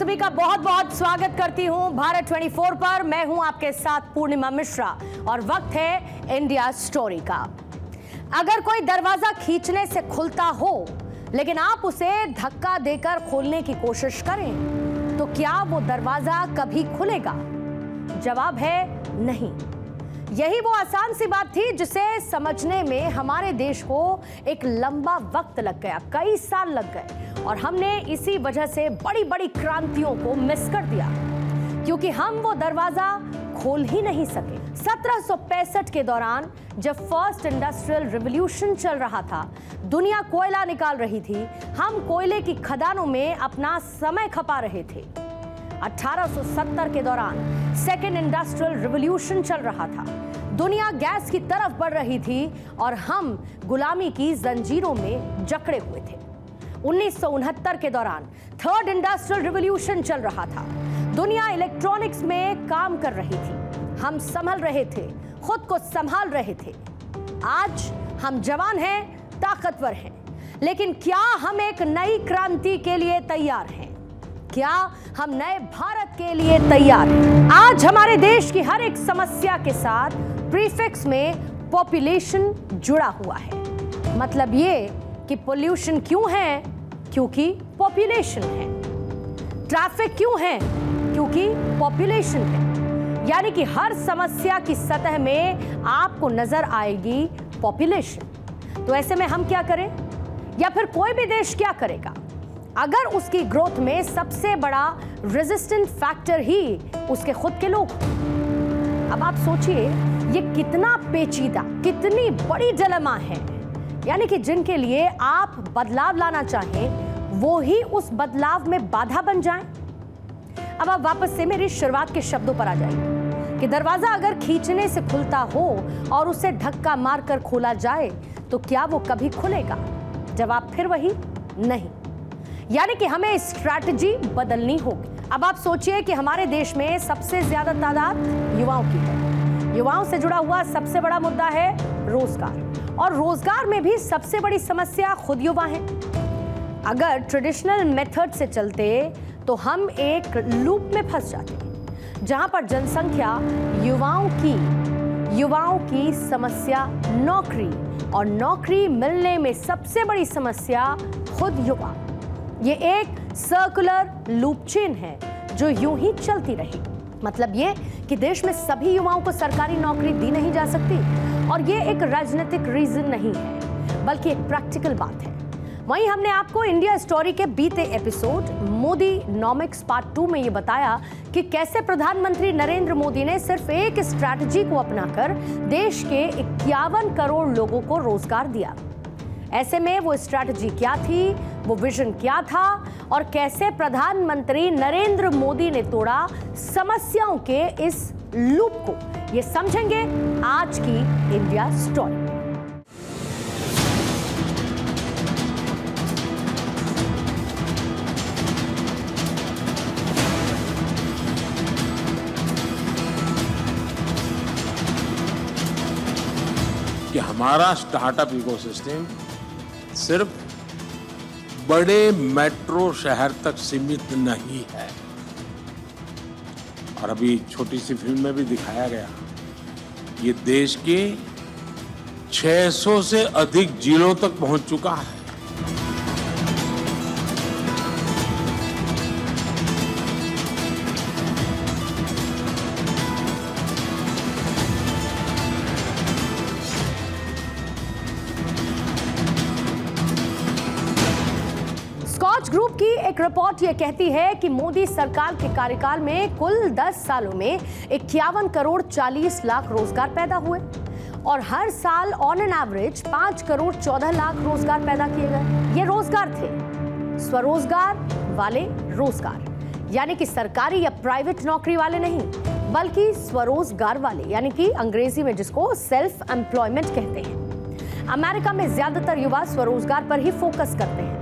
सभी का बहुत बहुत स्वागत करती हूं भारत 24 पर। मैं हूं आपके साथ पूर्णिमा मिश्रा और वक्त है इंडिया स्टोरी का। अगर कोई दरवाजा खींचने से खुलता हो लेकिन आप उसे धक्का देकर खोलने की कोशिश करें तो क्या वो दरवाजा कभी खुलेगा? जवाब है नहीं। यही वो आसान सी बात थी जिसे समझने में हमारे देश को एक लंबा वक्त लग गया, कई साल लग गए और हमने इसी वजह से बड़ी बड़ी क्रांतियों को मिस कर दिया क्योंकि हम वो दरवाजा खोल ही नहीं सके। 1765 के दौरान जब फर्स्ट इंडस्ट्रियल रिवॉल्यूशन चल रहा था, दुनिया कोयला निकाल रही थी, हम कोयले की खदानों में अपना समय खपा रहे थे। 1870 के दौरान सेकेंड इंडस्ट्रियल रिवॉल्यूशन चल रहा था, दुनिया गैस की तरफ बढ़ रही थी और हम गुलामी की जंजीरों में जकड़े हुए थे। 1969 के दौरान थर्ड इंडस्ट्रियल रिवॉल्यूशन चल रहा था, दुनिया इलेक्ट्रॉनिक्स में काम कर रही थी, हम संभल रहे थे, खुद को संभाल रहे थे। आज हम जवान हैं, ताकतवर हैं, लेकिन क्या हम एक नई क्रांति के लिए तैयार हैं? क्या हम नए भारत के लिए तैयार हैं? आज हमारे देश की हर एक समस्या के साथ प्रीफिक्स में पॉपुलेशन जुड़ा हुआ है। मतलब ये कि पोल्यूशन क्यों है? क्योंकि पॉपुलेशन है। ट्रैफिक क्यों है? क्योंकि पॉपुलेशन है। यानी कि हर समस्या की सतह में आपको नजर आएगी पॉपुलेशन। तो ऐसे में हम क्या करें या फिर कोई भी देश क्या करेगा अगर उसकी ग्रोथ में सबसे बड़ा रेजिस्टेंट फैक्टर ही उसके खुद के लोग? अब आप सोचिए ये कितना पेचीदा, कितनी बड़ी डिलेमा है। यानी कि जिनके लिए आप बदलाव लाना चाहें वो ही उस बदलाव में बाधा बन जाएं। अब आप वापस से मेरी शुरुआत के शब्दों पर आ जाइए कि दरवाजा अगर खींचने से खुलता हो और उसे धक्का मारकर खोला जाए तो क्या वो कभी खुलेगा? जवाब फिर वही नहीं। यानी कि हमें स्ट्रैटेजी बदलनी होगी। अब आप सोचिए कि हमारे देश में सबसे ज्यादा तादाद युवाओं की है। युवाओं से जुड़ा हुआ सबसे बड़ा मुद्दा है रोजगार, और रोजगार में भी सबसे बड़ी समस्या खुद युवा हैं। अगर ट्रेडिशनल मेथड से चलते तो हम एक लूप में फंस जाते जहां पर जनसंख्या युवाओं की समस्या नौकरी, और नौकरी मिलने में सबसे बड़ी समस्या खुद युवा। ये एक सर्कुलर लूप चेन है जो यूं ही चलती रही। मतलब ये कि देश में सभी युवाओं को सरकारी नौकरी दी नहीं जा सकती, और ये एक राजनीतिक रीजन नहीं है बल्कि एक प्रैक्टिकल बात है। वहीं हमने आपको इंडिया स्टोरी के बीते एपिसोड मोदी नॉमिक्स पार्ट 2 में ये बताया कि कैसे प्रधानमंत्री नरेंद्र मोदी ने सिर्फ एक स्ट्रैटेजी को अपनाकर देश के 51 करोड़ लोगों को रोजगार दिया। ऐसे में वो स्ट्रैटेजी क्या थी, वो विजन क्या था, और कैसे प्रधानमंत्री नरेंद्र मोदी ने तोड़ा समस्याओं के इस लूप को, ये समझेंगे आज की इंडिया स्टोरी। कि हमारा स्टार्टअप इकोसिस्टम सिर्फ बड़े मेट्रो शहर तक सीमित नहीं है। और अभी छोटी सी फिल्म में भी दिखाया गया, ये देश के 600 से अधिक जिलों तक पहुंच चुका है। ग्रुप की एक रिपोर्ट यह कहती है कि मोदी सरकार के कार्यकाल में कुल 10 सालों में 51 करोड़ 40 लाख रोजगार पैदा हुए, और हर साल on an average 5 crore 14 lakh रोजगार पैदा किए गए। ये रोजगार थे स्वरोजगार वाले रोजगार, यानी कि सरकारी या प्राइवेट नौकरी वाले नहीं बल्कि स्वरोजगार वाले, यानी कि अंग्रेजी में जिसको सेल्फ एम्प्लॉयमेंट कहते हैं। अमेरिका में ज्यादातर युवा स्वरोजगार पर ही फोकस करते हैं।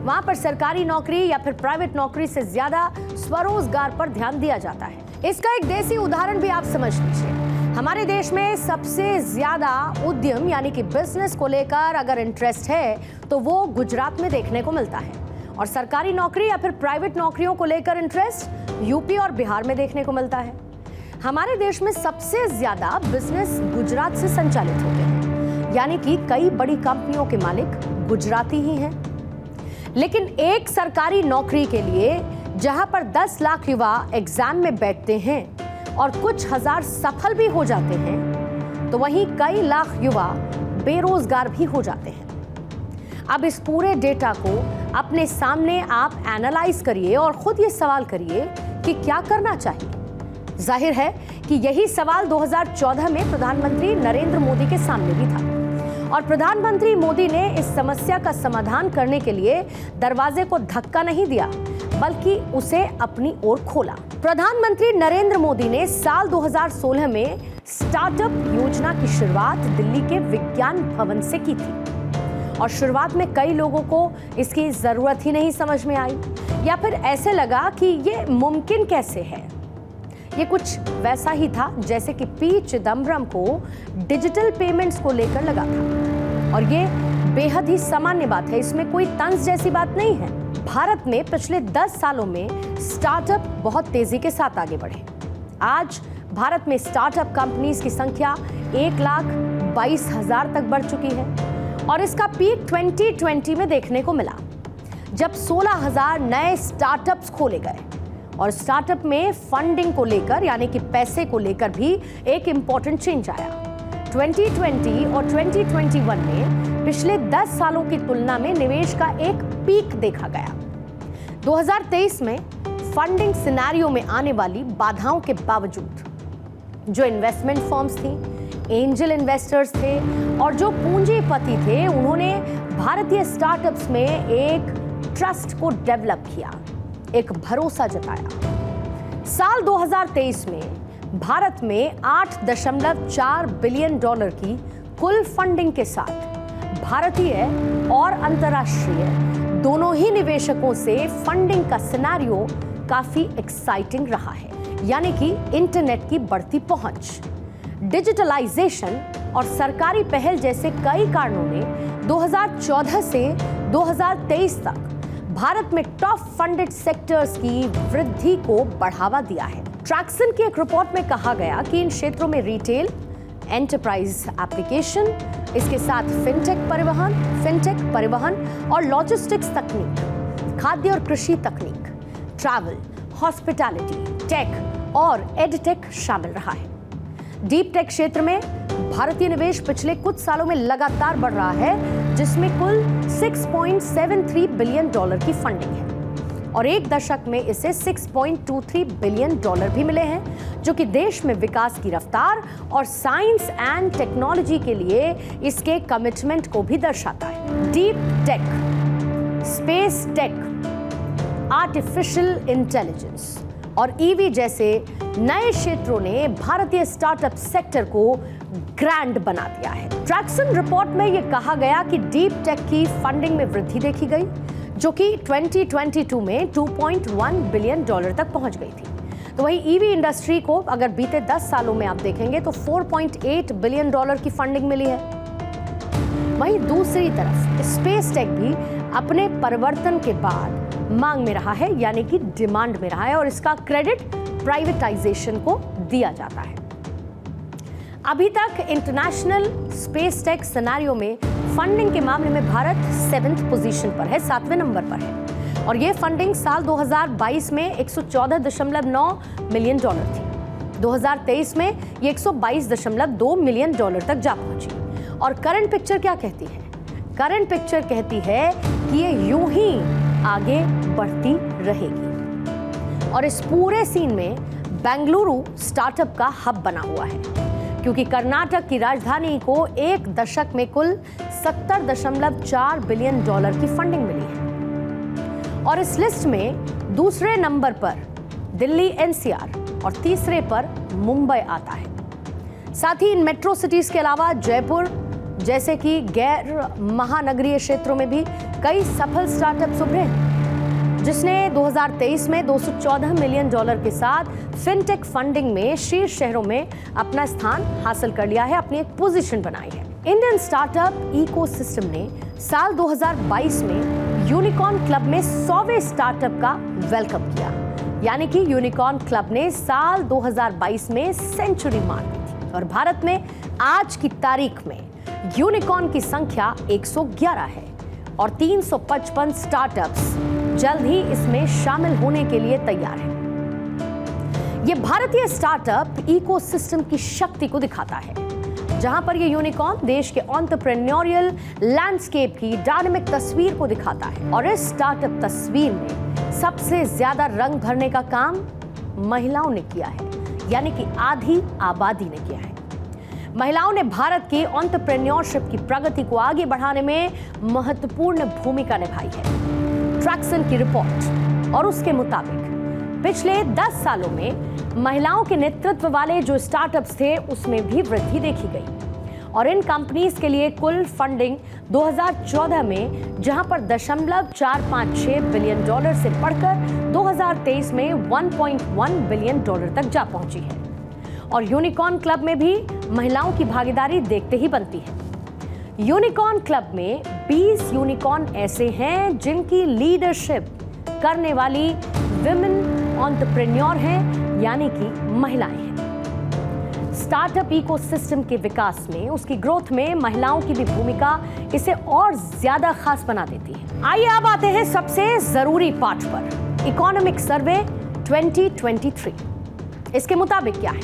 वहां पर सरकारी नौकरी या फिर प्राइवेट नौकरी से ज्यादा स्वरोजगार पर ध्यान दिया जाता है। इसका एक देसी उदाहरण भी आप समझ लीजिए। हमारे देश में सबसे ज्यादा उद्यम यानी कि बिजनेस को लेकर अगर इंटरेस्ट है तो वो गुजरात में देखने को मिलता है। और सरकारी नौकरी या फिर प्राइवेट नौकरियों को लेकर इंटरेस्ट यूपी और बिहार में देखने को मिलता है। हमारे देश में सबसे ज्यादा बिजनेस गुजरात से संचालित होते हैं, यानी कि कई बड़ी कंपनियों के मालिक गुजराती ही हैं। लेकिन एक सरकारी नौकरी के लिए जहां पर 10 लाख युवा एग्जाम में बैठते हैं और कुछ हजार सफल भी हो जाते हैं, तो वहीं कई लाख युवा बेरोजगार भी हो जाते हैं। अब इस पूरे डेटा को अपने सामने आप एनालाइज करिए और खुद ये सवाल करिए कि क्या करना चाहिए। जाहिर है कि यही सवाल 2014 में प्रधानमंत्री नरेंद्र मोदी के सामने भी था और प्रधानमंत्री मोदी ने इस समस्या का समाधान करने के लिए दरवाजे को धक्का नहीं दिया, बल्कि उसे अपनी ओर खोला। प्रधानमंत्री नरेंद्र मोदी ने साल 2016 में स्टार्टअप योजना की शुरुआत दिल्ली के विज्ञान भवन से की थी और शुरुआत में कई लोगों को इसकी जरूरत ही नहीं समझ में आई या फिर ऐसे लगा कि ये मुमकिन कैसे है। ये कुछ वैसा ही था जैसे कि पी चिदम्बरम को डिजिटल पेमेंट्स को लेकर लगा था और ये बेहद ही सामान्य बात है, इसमें कोई तंज जैसी बात नहीं है। भारत में पिछले 10 सालों में स्टार्टअप बहुत तेजी के साथ आगे बढ़े। आज भारत में स्टार्टअप कंपनीज की संख्या 1,22,000 तक बढ़ चुकी है और इसका पीक 2020 में देखने को मिला, जब 16,000 नए स्टार्टअप्स खोले गए। और स्टार्टअप में फंडिंग को लेकर यानी कि पैसे को लेकर भी एक इंपॉर्टेंट चेंज आया। 2020 और 2021 में पिछले 10 सालों की तुलना में निवेश का एक पीक देखा गया। 2023 में फंडिंग सिनेरियो में आने वाली बाधाओं के बावजूद जो इन्वेस्टमेंट फर्म्स थी, एंजल इन्वेस्टर्स थे और जो पूंजीपति थे, उन्होंने भारतीय स्टार्टअप्स में एक ट्रस्ट को डेवलप किया, एक भरोसा जताया। साल 2023 में भारत में $8.4 बिलियन की कुल फंडिंग के साथ भारतीय और अंतर्राष्ट्रीय दोनों ही निवेशकों से फंडिंग का सिनेरियो काफी एक्साइटिंग रहा है, यानी कि इंटरनेट की बढ़ती पहुंच, डिजिटलाइजेशन और सरकारी पहल जैसे कई कारणों ने 2014 से 2023 तक भारत में टॉप फंडेड सेक्टर्स की वृद्धि को बढ़ावा दिया है। ट्रैक्सन की एक रिपोर्ट में कहा गया कि इन क्षेत्रों में रिटेल, एंटरप्राइज एप्लीकेशन, इसके साथ फिनटेक परिवहन और लॉजिस्टिक्स तकनीक, खाद्य और कृषि तकनीक, ट्रैवल, हॉस्पिटैलिटी, टेक और एडटेक शामिल रहा है। डीप टेक क्षेत्र में भारतीय निवेश पिछले कुछ सालों में लगातार बढ़ रहा है, जिसमें कुल $6.73 बिलियन की फंडिंग है और एक दशक में इसे $6.23 बिलियन भी मिले हैं, जो कि देश में विकास की रफ्तार और साइंस एंड टेक्नोलॉजी के लिए इसके कमिटमेंट को भी दर्शाता है। Deep tech, space tech, artificial intelligence और ईवी जैसे नए क्षेत्रों ने भारतीय स्टार्टअप सेक्टर को ग्रैंड बना दिया है। ट्रैक्सन रिपोर्ट में यह कहा गया कि डीप टेक की फंडिंग में वृद्धि देखी गई, जो कि 2022 में $2.1 बिलियन तक पहुंच गई थी। तो वहीं ईवी इंडस्ट्री को अगर बीते 10 सालों में आप देखेंगे तो $4.8 बिलियन की फंडिंग मिली है। वहीं दूसरी तरफ स्पेस टेक भी अपने परिवर्तन के बाद मांग में रहा है, यानी कि डिमांड में रहा है और इसका क्रेडिट प्राइवेटाइजेशन को दिया जाता है। अभी तक इंटरनेशनल स्पेस टेक सिनेरियो में फंडिंग के मामले में भारत 7th पोजीशन पर है, 7वें नंबर पर है और ये फंडिंग साल 2022 में $114.9 मिलियन थी। 2023 में ये $122.2 मिलियन तक जा पहुंची। और करंट पिक्चर क्या कहती है? करंट पिक्चर कहती है कि ये यूं ही आगे बढ़ती रहेगी और इस पूरे सीन में बेंगलुरु स्टार्टअप का हब बना हुआ है, क्योंकि कर्नाटक की राजधानी को एक दशक में कुल $70.4 बिलियन की फंडिंग मिली है और इस लिस्ट में दूसरे नंबर पर दिल्ली एनसीआर और तीसरे पर मुंबई आता है। साथ ही इन मेट्रो सिटीज के अलावा जयपुर जैसे कि गैर महानगरीय क्षेत्रों में भी कई सफल स्टार्टअप्स उभरे हैं, जिसने 2023 में $214 मिलियन के साथ फिनटेक फंडिंग में शीर्ष शहरों में अपना स्थान हासिल कर लिया है, अपनी एक पोजीशन बनाई है। इंडियन स्टार्टअप इकोसिस्टम ने साल 2022 में यूनिकॉर्न क्लब में 100वें स्टार्टअप का वेलकम किया। यानी कि यूनिकॉर्न क्लब ने साल 2022 में सेंचुरी मार दी थी और भारत में आज की तारीख में यूनिकॉर्न की संख्या 111 है और 355 स्टार्टअप्स जल्द ही इसमें शामिल होने के लिए तैयार हैं। ये भारतीय स्टार्टअप इकोसिस्टम की शक्ति को दिखाता है, जहां पर ये यूनिकॉर्न देश के एंटरप्रेन्योरियल लैंडस्केप की डायनामिक तस्वीर को दिखाता है। और इस स्टार्टअप तस्वीर में सबसे ज्यादा रंग भरने का काम महिलाओं ने किया है, यानी कि आधी आबादी ने किया है। महिलाओं ने भारत की एंटरप्रेन्योरशिप की प्रगति को आगे बढ़ाने में महत्वपूर्ण भूमिका निभाई है। ट्रैक्सन की रिपोर्ट और उसके मुताबिक पिछले 10 सालों में महिलाओं के नेतृत्व वाले जो स्टार्टअप्स थे उसमें भी वृद्धि देखी गई और इन कंपनीज के लिए कुल फंडिंग 2014 में जहां पर $456 बिलियन से बढ़कर 2023 में $1.1 बिलियन तक जा पहुंची है। और यूनिकॉर्न क्लब में भी महिलाओं की भागीदारी देखते ही बनती है। यूनिकॉर्न क्लब में 20 यूनिकॉर्न ऐसे हैं जिनकी लीडरशिप करने वाली विमेन एंटरप्रेन्योर हैं, यानी कि महिलाएं हैं। स्टार्टअप इकोसिस्टम के विकास में, उसकी ग्रोथ में महिलाओं की भी भूमिका इसे और ज्यादा खास बना देती है। आइए अब आते हैं सबसे जरूरी पार्ट पर, इकोनॉमिक सर्वे 2023। इसके मुताबिक क्या है?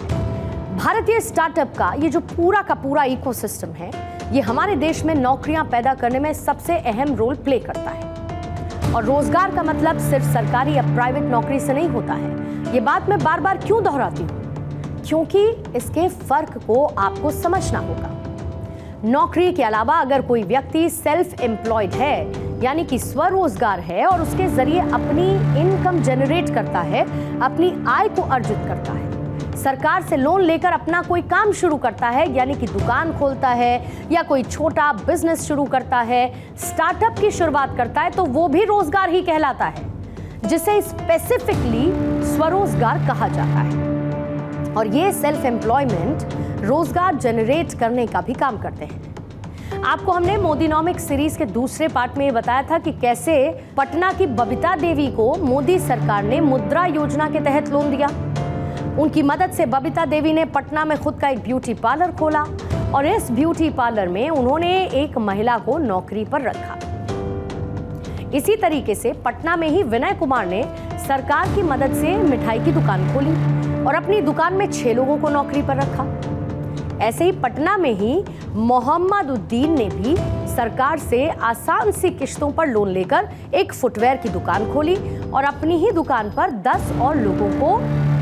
भारतीय स्टार्टअप का ये जो पूरा का पूरा इकोसिस्टम है, ये हमारे देश में नौकरियां पैदा करने में सबसे अहम रोल प्ले करता है। और रोजगार का मतलब सिर्फ सरकारी या प्राइवेट नौकरी से नहीं होता है। ये बात मैं बार बार क्यों दोहराती हूँ? क्योंकि इसके फर्क को आपको समझना होगा। नौकरी के अलावा अगर कोई व्यक्ति सेल्फ एम्प्लॉयड है, यानी कि स्वरोजगार है और उसके जरिए अपनी इनकम जनरेट करता है, अपनी आय को अर्जित करता है, सरकार से लोन लेकर अपना कोई काम शुरू करता है, यानी कि दुकान खोलता है या कोई छोटा बिजनेस शुरू करता है, स्टार्टअप की शुरुआत करता है, तो वो भी रोजगार ही कहलाता है, जिसे स्पेसिफिकली स्वरोजगार कहा जाता है। और ये सेल्फ एम्प्लॉयमेंट रोजगार जनरेट करने का भी काम करते हैं। आपको हमने मोदीनॉमिक्स सीरीज के दूसरे पार्ट में ये बताया था कि कैसे पटना की बबीता देवी को मोदी सरकार ने मुद्रा योजना के तहत लोन दिया। उनकी मदद से बबीता देवी ने पटना में खुद का एक ब्यूटी पार्लर खोला और इस ब्यूटी पार्लर में उन्होंने एक महिला को नौकरी पर रखा। इसी तरीके से पटना में ही विनय कुमार ने सरकार की मदद से मिठाई की दुकान खोली और अपनी दुकान में 6 लोगों को नौकरी पर रखा। ऐसे ही पटना में ही मोहम्मद उद्दीन ने भी सरकार से आसान सी किश्तों पर लोन लेकर एक फुटवेयर की दुकान खोली और अपनी ही दुकान पर 10 और लोगों को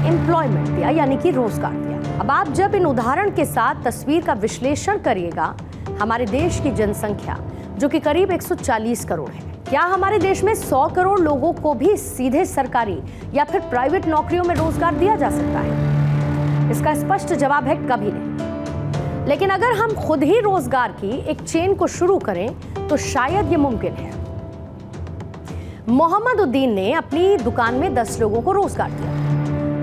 एम्प्लॉयमेंट दिया, यानी कि रोजगार दिया। अब आप जब इन उदाहरण के साथ तस्वीर का विश्लेषण करिएगा, हमारे देश की जनसंख्या जो कि करीब 140 करोड़ है, क्या हमारे देश में 100 करोड़ लोगों को भी सीधे सरकारी या फिर प्राइवेट नौकरियों में रोजगार दिया जा सकता है? इसका स्पष्ट जवाब है कभी नहीं। लेकिन अगर हम खुद ही रोजगार की एक चेन को शुरू करें तो शायद ये मुमकिन है। मोहम्मद उद्दीन ने अपनी दुकान में 10 लोगों को रोजगार दिया।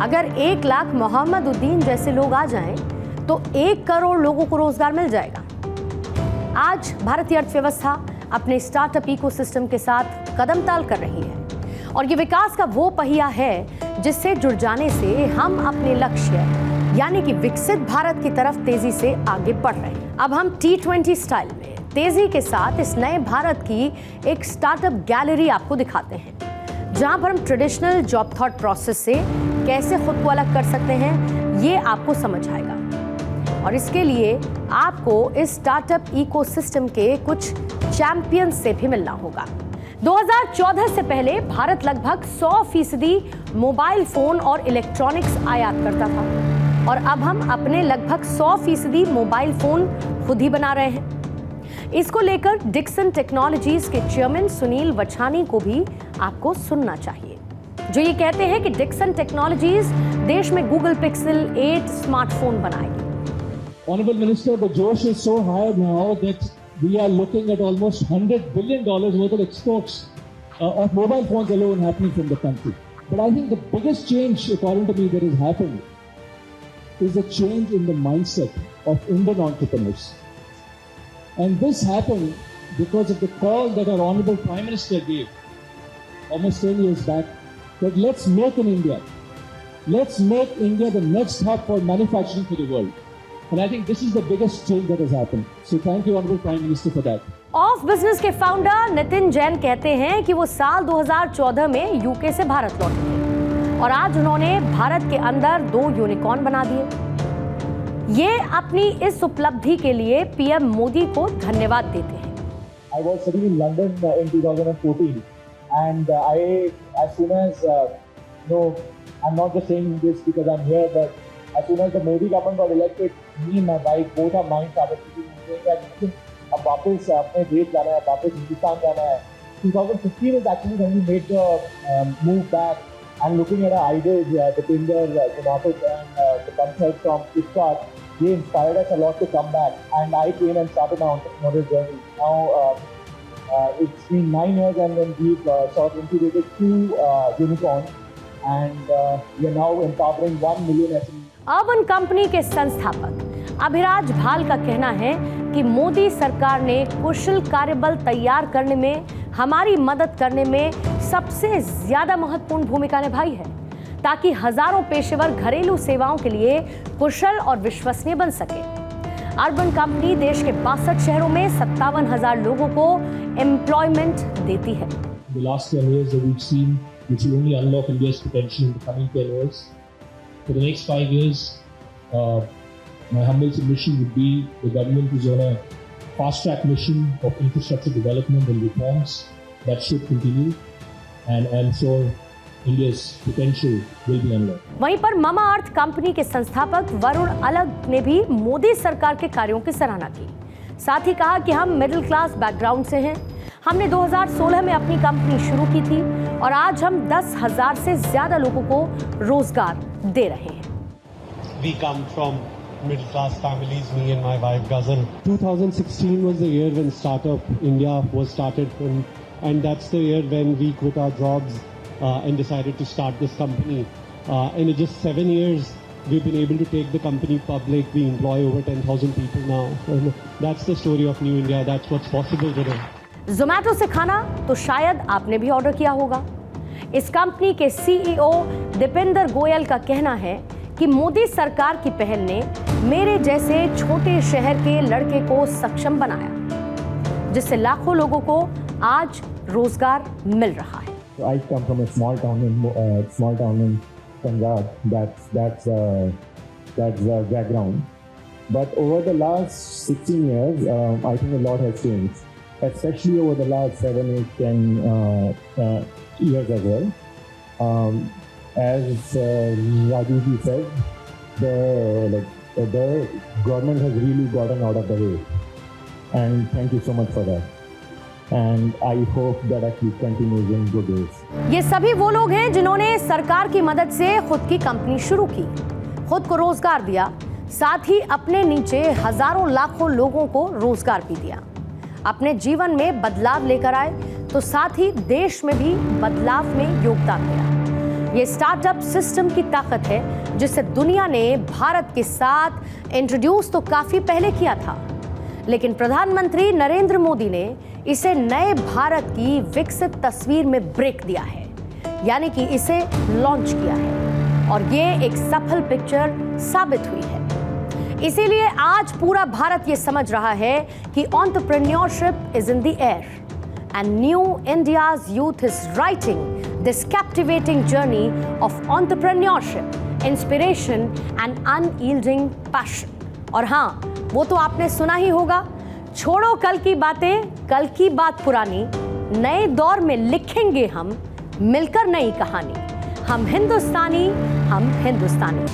अगर 1 लाख मोहम्मद उद्दीन जैसे लोग आ जाएं तो 1 करोड़ लोगों को रोजगार मिल जाएगा। आज भारतीय अर्थव्यवस्था अपने स्टार्टअप इकोसिस्टम के साथ कदम ताल कर रही है और ये विकास का वो पहिया है जिससे जुड़ जाने से हम अपने लक्ष्य यानी कि विकसित भारत की तरफ तेजी से आगे बढ़ रहे हैं। अब हम T20 स्टाइल में तेजी के साथ इस नए भारत की एक स्टार्टअप गैलरी आपको दिखाते हैं, जहां पर हम ट्रेडिशनल जॉब थॉट प्रोसेस से कैसे खुद को अलग कर सकते हैं, ये आपको समझ आएगा। और इसके लिए आपको इस स्टार्टअप इकोसिस्टम के कुछ चैंपियन से भी मिलना होगा। 2014 से पहले भारत लगभग 100% मोबाइल फोन और इलेक्ट्रॉनिक्स आयात करता था और अब हम अपने लगभग 100% मोबाइल फोन खुद ही बना रहे हैं। इसको लेकर डिक्सन टेक्नोलॉजीज के चेयरमैन सुनील वछानी को भी आपको सुनना चाहिए, जो ये कहते हैं कि डिक्सन टेक्नोलॉजीज देश में गूगल पिक्सल 8 स्मार्टफोन बनाएगी। Honorable Minister, the josh is so high now that we are looking at almost $100 billion worth of exports of mobile phones alone happening from the country. But I think the biggest change, according to me, that has happened is a change in the mindset of Indian entrepreneurs. And this happened because of the call that our Honorable Prime Minister gave almost 10 years back, that let's make in India. Let's make India the next hub for manufacturing for the world. And I think this is the biggest change that has happened. So thank you, Honorable Prime Minister, for that. Of business के founder Nitin Jain कहते हैं कि वो साल 2014 में UK से भारत लौटे थे और आज उन्होंने भारत के अंदर 2 यूनिकॉर्न बना दिए। ये अपनी इस उपलब्धि के लिए पीएम मोदी को धन्यवाद देते हैं। I was sitting in London in 2014, and as soon as I'm not just saying this because I'm here, but as soon as the Modi government got elected, me and my wife, both our minds started thinking that अब वापस अपने देश जाना है, वापस हिंदुस्तान जाना है। 2015 is actually when we made the move back and looking at our idols, Deepinder, Zomato, and the concepts from Flipkart, they inspired us a lot to come back. And I came and started my entrepreneurial journey. Now it's been 9 years, and then we've sort of incubated 2 unicorns, and we are now empowering 1 million SMEs. Urban company के संस्थापक अभिराज भाल का कहना है कि मोदी सरकार ने कुशल कार्यबल तैयार करने में, हमारी मदद करने में सबसे ज्यादा महत्वपूर्ण भूमिका निभाई है, ताकि हजारों पेशेवर घरेलू सेवाओं के लिए कुशल और विश्वसनीय बन सके। अर्बन कंपनी देश के 62 शहरों में 57,000 लोगों को एम्प्लॉयमेंट देती है। The last 10 years that we've seen, which will only unlock India's potential in the coming 10 years. For the next 5 years, my humble submission would be the government is on a fast-track mission of infrastructure development and reforms that should continue, and I'm sure India's potential will be unlocked. वहीं पर मामा अर्थ company के संस्थापक वरुण अलग ने भी मोदी सरकार के कार्यों की सराहना की। साथ ही कहा कि हम मिडिल क्लास बैकग्राउंड से हैं। हमने 2016 में अपनी कंपनी शुरू की थी और आज हम 10,000 से ज्यादा लोगों को रोजगार दे रहे हैं। We come from middle class families, me and my wife Ghazal. 2016 was the year when Startup India was started, and that's the year when we quit our jobs and decided to start this company. And in just 7 years, we've been able to take the company public. We employ over 10,000 people now. And that's the story of New India. That's what's possible today. Zomato से खाना तो शायद आपने भी order किया होगा। इस company के सीईओ दीपेंद्र गोयल का कहना है कि मोदी सरकार की पहल ने मेरे जैसे छोटे शहर के लड़के को सक्षम बनाया, जिससे लाखों लोगों को आज रोजगार मिल रहा है। I come from a small town in Punjab. That's the background. But over the last 16 years, I think a lot has changed, especially over the last 7, 8, 10 years as well. As Raju ji said, the government has really gotten out of the way, and thank you so much for that. And I hope that actually continues in good ways. ये सभी वो लोग हैं जिन्होंने सरकार की मदद से खुद की कंपनी शुरू की, खुद को रोजगार दिया, साथ ही अपने नीचे हजारों लाखों लोगों को रोजगार भी दिया। अपने जीवन में बदलाव लेकर आए तो साथ ही देश में भी बदलाव में योगदान दिया। ये स्टार्टअप सिस्टम की ताकत है जिसे दुनिया ने भारत के साथ इंट्रोड्यूस तो काफी पहले किया था, लेकिन प्रधानमंत्री नरेंद्र मोदी ने इसे नए भारत की विकसित तस्वीर में ब्रेक दिया है, यानी कि इसे लॉन्च किया है और ये एक सफल पिक्चर साबित हुई है। इसीलिए आज पूरा भारत ये समझ रहा है कि entrepreneurship is in the air and new India's youth is writing this captivating journey of entrepreneurship, inspiration and unyielding passion. और हाँ, वो तो आपने सुना ही होगा, छोड़ो कल की बातें, कल की बात पुरानी, नए दौर में लिखेंगे हम मिलकर नई कहानी। हम हिंदुस्तानी, हम हिंदुस्तानी।